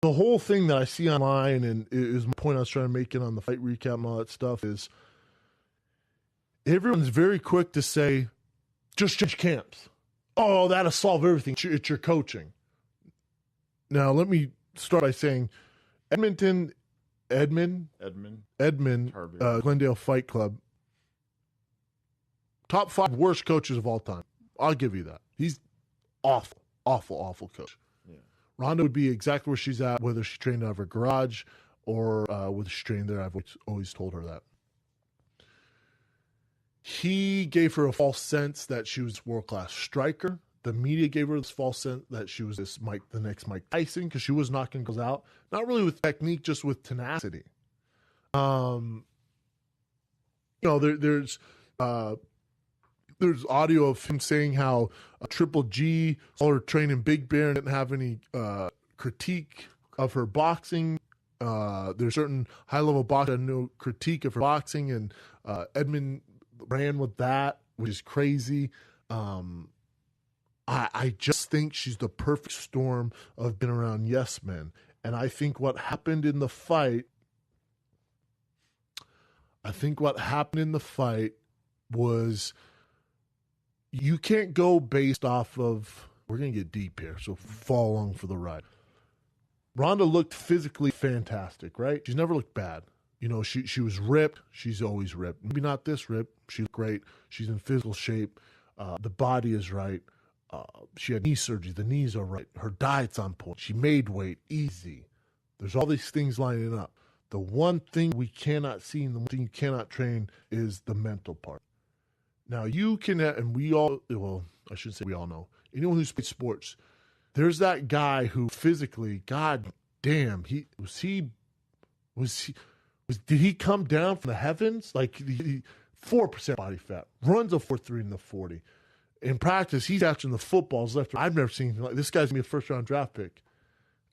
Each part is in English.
the whole thing that I see online, and is my point I was trying to make it on the fight recap and all that stuff, is everyone's very quick to say, just change camps. Oh, that'll solve everything. It's your coaching. Now, let me start by saying Edmond, Glendale Fight Club, top 5 worst coaches of all time. I'll give you that. He's awful, awful, awful coach. Yeah. Ronda would be exactly where she's at, whether she trained out of her garage or whether she trained there. I've always told her that. He gave her a false sense that she was a world-class striker. The media gave her this false sense that she was the next Mike Tyson, because she was knocking girls out, not really with technique, just with tenacity. There's audio of him saying how Triple G saw her training Big Bear and didn't have any critique of her boxing. There's certain high-level boxers that had no critique of her boxing, and Edmond ran with that, which is crazy. I just think she's the perfect storm of being around yes men. And I think what happened in the fight was, you can't go based off of, we're going to get deep here, so follow along for the ride. Ronda looked physically fantastic, right? She's never looked bad. You know, she was ripped. She's always ripped. Maybe not this ripped. She looked great. She's in physical shape. The body is right. She had knee surgery. The knees are right. Her diet's on point. She made weight easy. There's all these things lining up. The one thing we cannot see and the one thing you cannot train is the mental part. Now, you can, and we all, well, I shouldn't say we all know, anyone who's played sports, there's that guy who physically, god damn, did he come down from the heavens? Like, 4% body fat, runs a 4.3 in the 40. In practice, he's catching the footballs left. I've never seen anything like this. Guy's going to be a first-round draft pick.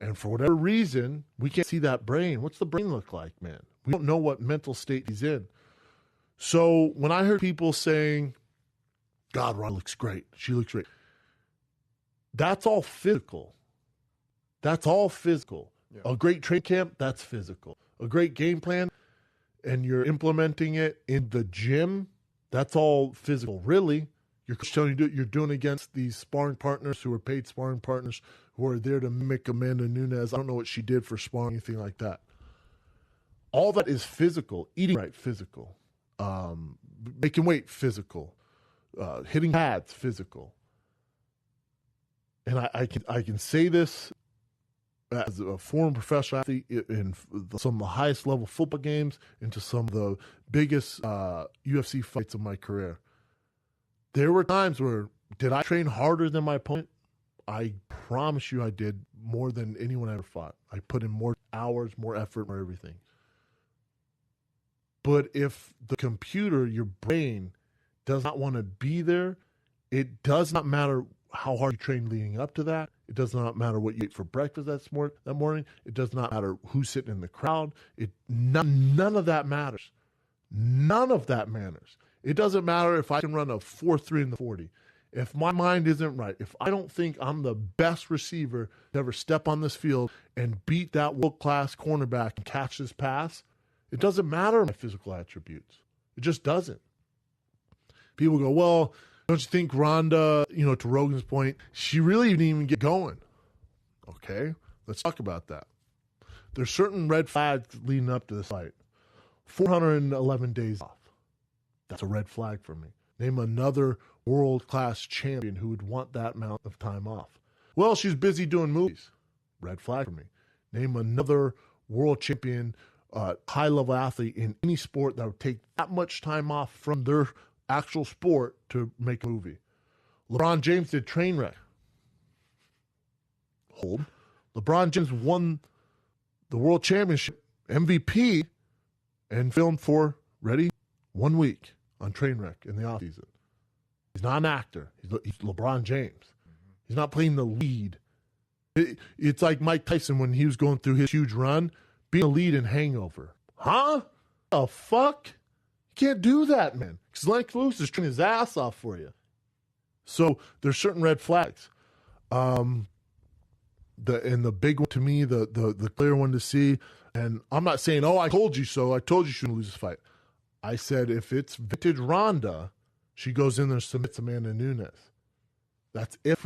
And for whatever reason, we can't see that brain. What's the brain look like, man? We don't know what mental state he's in. So when I heard people saying, God, Ron looks great. She looks great. That's all physical. That's all physical. Yeah. A great training camp, that's physical. A great game plan, and you're implementing it in the gym, that's all physical. Really, you're telling you you're doing against these sparring partners who are paid sparring partners who are there to mimic Amanda Nunes. I don't know what she did for sparring, anything like that. All that is physical. Eating right, physical. Making weight, physical. Hitting pads, physical. And I can say this as a former professional athlete in some of the highest level football games, into some of the biggest UFC fights of my career. There were times where, did I train harder than my opponent? I promise you I did, more than anyone I ever fought. I put in more hours, more effort, more everything. But if the computer, your brain, does not want to be there, it does not matter how hard you train leading up to that. It does not matter what you ate for breakfast that morning. It does not matter who's sitting in the crowd. None of that matters. None of that matters. It doesn't matter if I can run a 4.3 in the 40. If my mind isn't right, if I don't think I'm the best receiver to ever step on this field and beat that world-class cornerback and catch this pass, it doesn't matter my physical attributes. It just doesn't. People go, well, don't you think Ronda, to Rogan's point, she really didn't even get going? Okay, let's talk about that. There's certain red flags leading up to this fight. 411 days off. That's a red flag for me. Name another world-class champion who would want that amount of time off. Well, she's busy doing movies. Red flag for me. Name another world champion, high-level athlete in any sport that would take that much time off from their actual sport to make a movie. LeBron James did Trainwreck. Hold. LeBron James won the world championship MVP and filmed for, ready, 1 week on Trainwreck in the offseason. He's not an actor. He's LeBron James. He's not playing the lead. It's like Mike Tyson when he was going through his huge run, being a lead in Hangover. Huh? The fuck? You can't do that, man. Because Lennox Lewis is training his ass off for you. So there's certain red flags. the big one to me, the clear one to see. And I'm not saying, I told you so. I told you she shouldn't lose this fight. I said if it's vintage Ronda, she goes in there and submits Amanda Nunes. That's if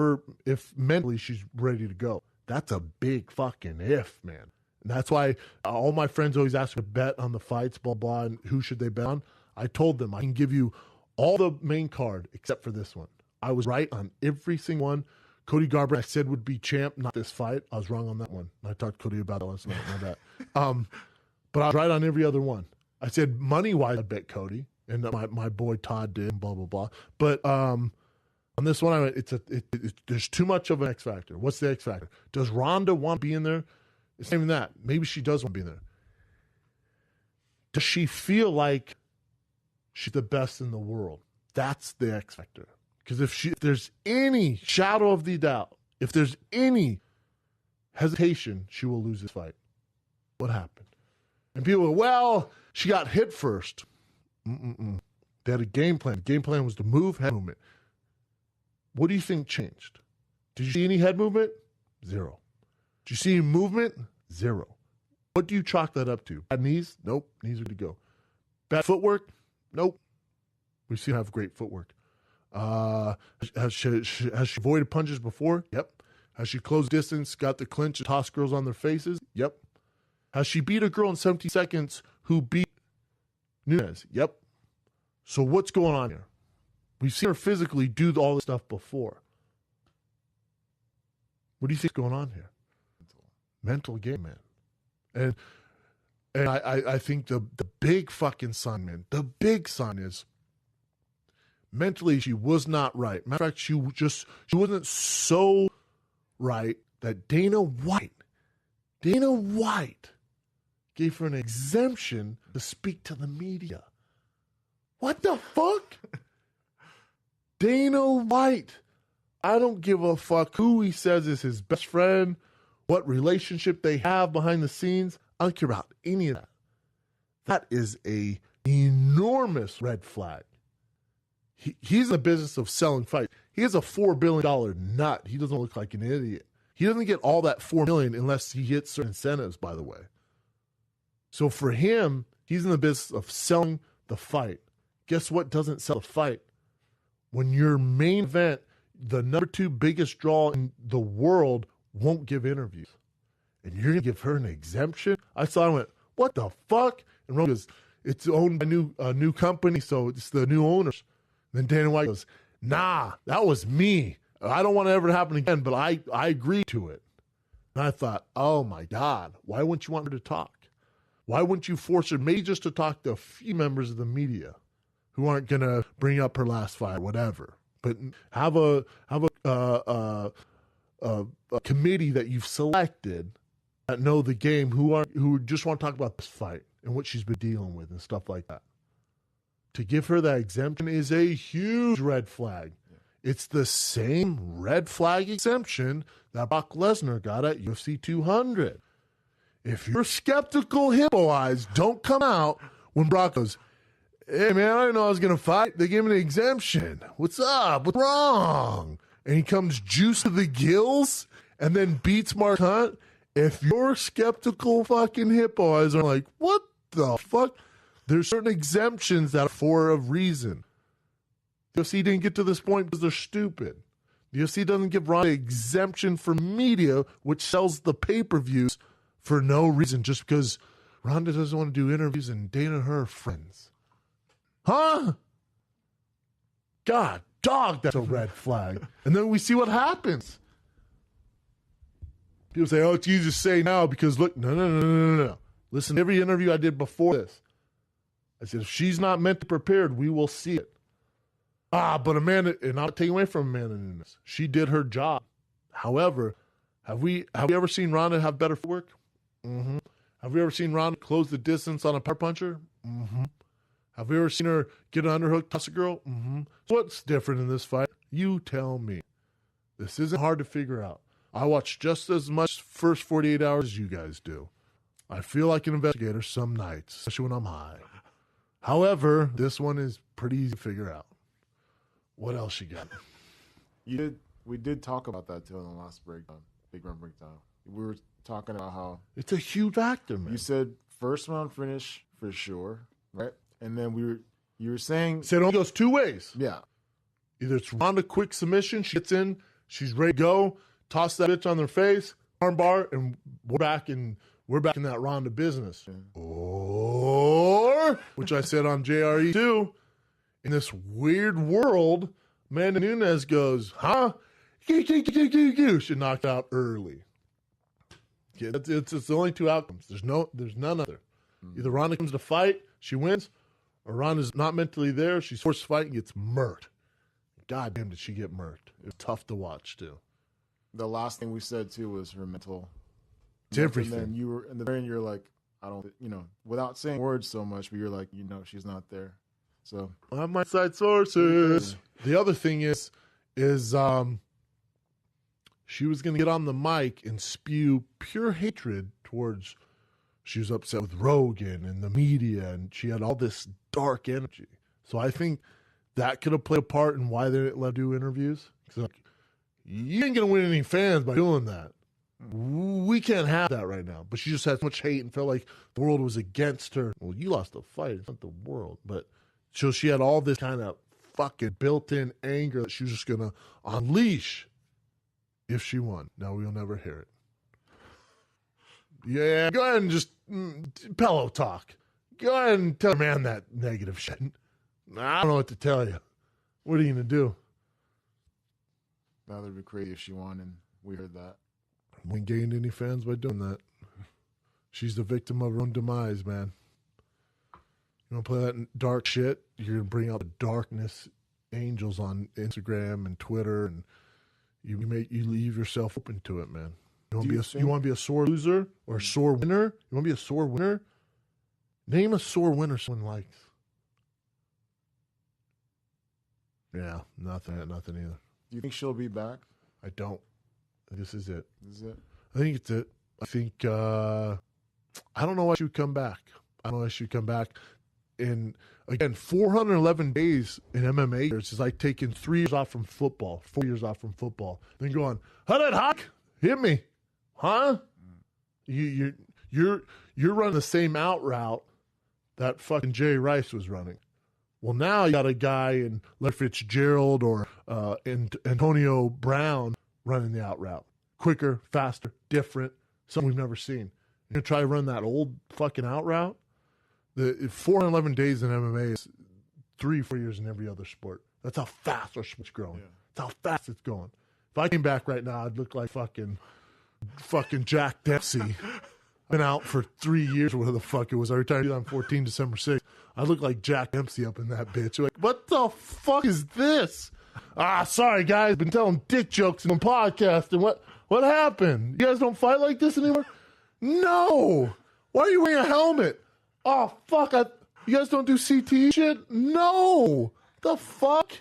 mentally she's ready to go. That's a big fucking if, man. And that's why all my friends always ask me to bet on the fights, blah, blah, and who should they bet on. I told them I can give you all the main card except for this one. I was right on every single one. Cody Garbrandt I said would be champ, not this fight. I was wrong on that one. I talked to Cody about that last night. My bad. But I was right on every other one. I said money-wise, I'd bet Cody. And my boy Todd did, blah, blah, blah. But on this one, I went, there's too much of an X factor. What's the X factor? Does Ronda want to be in there? It's not even that. Maybe she does want to be in there. Does she feel like she's the best in the world? That's the X factor. Because if there's any shadow of the doubt, if there's any hesitation, she will lose this fight. What happened? And people go, well, she got hit first. They had a game plan. The game plan was to move, head movement. What do you think changed? Did you see any head movement? Zero. Did you see any movement? Zero. What do you chalk that up to? Bad knees? Nope. Knees are to go. Bad footwork? Nope. We've seen her have great footwork. Has she avoided punches before? Yep. Has she closed distance, got the clinch, and tossed girls on their faces? Yep. Has she beat a girl in 17 seconds who beat Nunes? Yep. So what's going on here? We've seen her physically do all this stuff before. What do you think's going on here? Mental game, man. And I think the big fucking sign, man, the big sign is mentally she was not right. Matter of fact, she wasn't so right that Dana White gave her an exemption to speak to the media. What the fuck? Dana White. I don't give a fuck who he says is his best friend, what relationship they have behind the scenes. I don't care about any of that. That is a enormous red flag. He's in the business of selling fights. He has a $4 billion nut. He doesn't look like an idiot. He doesn't get all that $4 million unless he hits certain incentives, by the way. So for him, he's in the business of selling the fight. Guess what doesn't sell the fight? When your main event, the number 2 biggest draw in the world, won't give interviews. And you're going to give her an exemption? I saw it and went, what the fuck? And Ron goes, it's owned by a new company, so it's the new owners. And then Dana White goes, nah, that was me. I don't want it ever to happen again, but I agreed to it. And I thought, oh my God, why wouldn't you want her to talk? Why wouldn't you force her maybe just to talk to a few members of the media who aren't going to bring up her last fight or whatever? But have a committee that you've selected that know the game who just want to talk about this fight and what she's been dealing with and stuff like that. To give her that exemption is a huge red flag. It's the same red flag exemption that Brock Lesnar got at UFC 200. If your skeptical hippo eyes don't come out when Brock goes, hey, man, I didn't know I was going to fight. They gave me an exemption. What's up? What's wrong? And he comes juiced to the gills and then beats Mark Hunt. If your skeptical fucking hippo eyes are like, what the fuck? There's certain exemptions that are for a reason. The UFC didn't get to this point because they're stupid. The UFC doesn't give Ronda exemption for media, which sells the pay-per-views for no reason, just because Ronda doesn't want to do interviews and Dana and her are friends. Huh? God, dog, that's a red flag. And then we see what happens. People say, oh, it's easy to say now because look, no. Listen to every interview I did before this. I said, if she's not mentally prepared, we will see it. But Amanda, and I'm not taking away from Amanda Nunes. She did her job. However, have we ever seen Ronda have better footwork? Mm-hmm. Have we ever seen Ronda close the distance on a power puncher? Mm-hmm. Have we ever seen her get an underhook, toss a girl? Mm-hmm. So what's different in this fight? You tell me. This isn't hard to figure out. I watch just as much first 48 hours as you guys do. I feel like an investigator some nights, especially when I'm high. However, this one is pretty easy to figure out. What else you got? We did talk about that too in the last breakdown. big run breakdown. We were talking about how it's a huge factor, man. you said first round finish for sure, right? And then you were saying So it only goes two ways. yeah. Either it's Ronda quick submission, she gets in, she's ready to go, toss that bitch on their face, armbar, and we're back in that Ronda business. Yeah. Or, which I said on JRE too, in this weird world, Amanda Nunes goes, huh? She knocked out early. Yeah, it's the only two outcomes. There's none other. Either Ronda comes to fight, she wins, or Ronda's not mentally there, she's forced to fight and gets murked. God damn, did she get murked. It was tough to watch, too. The last thing we said, too, was her mental. It's everything. And then you were, in the very end, you're like, I don't, without saying words so much, but you're like, she's not there. So. I have my side sources. The other thing is she was going to get on the mic and spew pure hatred towards, she was upset with Rogan and the media, and she had all this dark energy. So I think that could have played a part in why they didn't let her do interviews. Because you ain't going to win any fans by doing that. We can't have that right now. But she just had so much hate and felt like the world was against her. Well, you lost the fight. It's not the world. But so she had all this kind of fucking built-in anger that she was just going to unleash if she won. Now we'll never hear it. Yeah, go ahead and just pillow talk. Go ahead and tell man that negative shit. I don't know what to tell you. What are you going to do? That would be crazy if she won, and we heard that. We ain't gained any fans by doing that. She's the victim of her own demise, man. You want to play that dark shit? You're going to bring out the darkness angels on Instagram and Twitter, and you leave yourself open to it, man. You want to be a sore loser or a sore winner? You want to be a sore winner? Name a sore winner someone likes. Yeah, nothing either. Do you think she'll be back? I don't. This is it. This is it? I think it's it. I think, I don't know why she would come back. I don't know why she would come back. And again, 411 days in MMA years is like taking 3 years off from football, 4 years off from football. Then going, how did Hawk hit me? Huh? You're running the same out route that fucking Jay Rice was running. Well, now you got a guy in Larry Fitzgerald or Antonio Brown running the out route. Quicker, faster, different, something we've never seen. You're going to try to run that old fucking out route? The 411 days in MMA is 3-4 years in every other sport. That's how fast our sport's growing. Yeah. That's how fast it's going. If I came back right now, I'd look like fucking Jack Dempsey. Been out for 3 years or whatever the fuck it was. I retired in 2014, December 6th. I look like Jack Dempsey up in that bitch. You're like, what the fuck is this? Sorry, guys. Been telling dick jokes in the podcast. And what happened? You guys don't fight like this anymore? No. Why are you wearing a helmet? Oh, fuck. You guys don't do CTE shit? No. The fuck?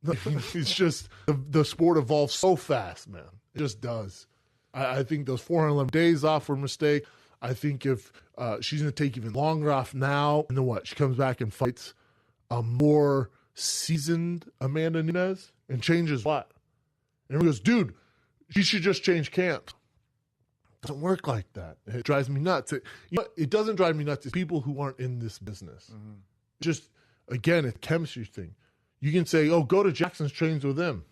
It's just the sport evolves so fast, man. It just does. I think those 411 days off were a mistake. I think if she's going to take even longer off now, and then what? She comes back and fights a more seasoned Amanda Nunes and changes what? And everyone goes, dude, she should just change camps. It doesn't work like that. It drives me nuts. It doesn't drive me nuts. It's people who aren't in this business. Mm-hmm. Just, again, it's a chemistry thing. You can say, oh, go to Jackson's trains with him.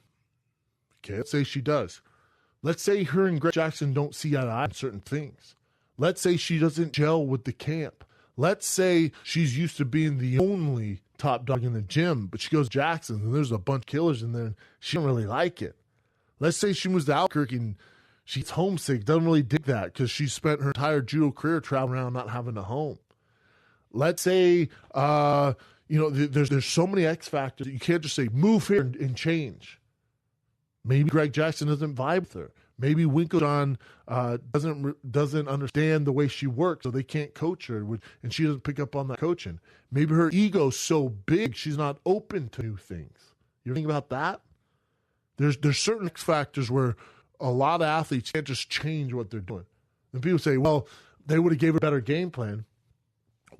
Okay, let's say she does. Let's say her and Greg Jackson don't see eye to eye on certain things. Let's say she doesn't gel with the camp. Let's say she's used to being the only top dog in the gym, but she goes to Jackson's and there's a bunch of killers in there and she don't really like it. Let's say she moves to Albuquerque and she's homesick, doesn't really dig that because she spent her entire judo career traveling around not having a home. Let's say, there's so many X factors that you can't just say, move here and change. Maybe Greg Jackson doesn't vibe with her. Maybe Winklejohn doesn't understand the way she works, so they can't coach her, and she doesn't pick up on that coaching. Maybe her ego's so big she's not open to new things. You think about that? There's certain X factors where a lot of athletes can't just change what they're doing. And people say, well, they would have gave her a better game plan.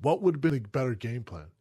What would have been a better game plan?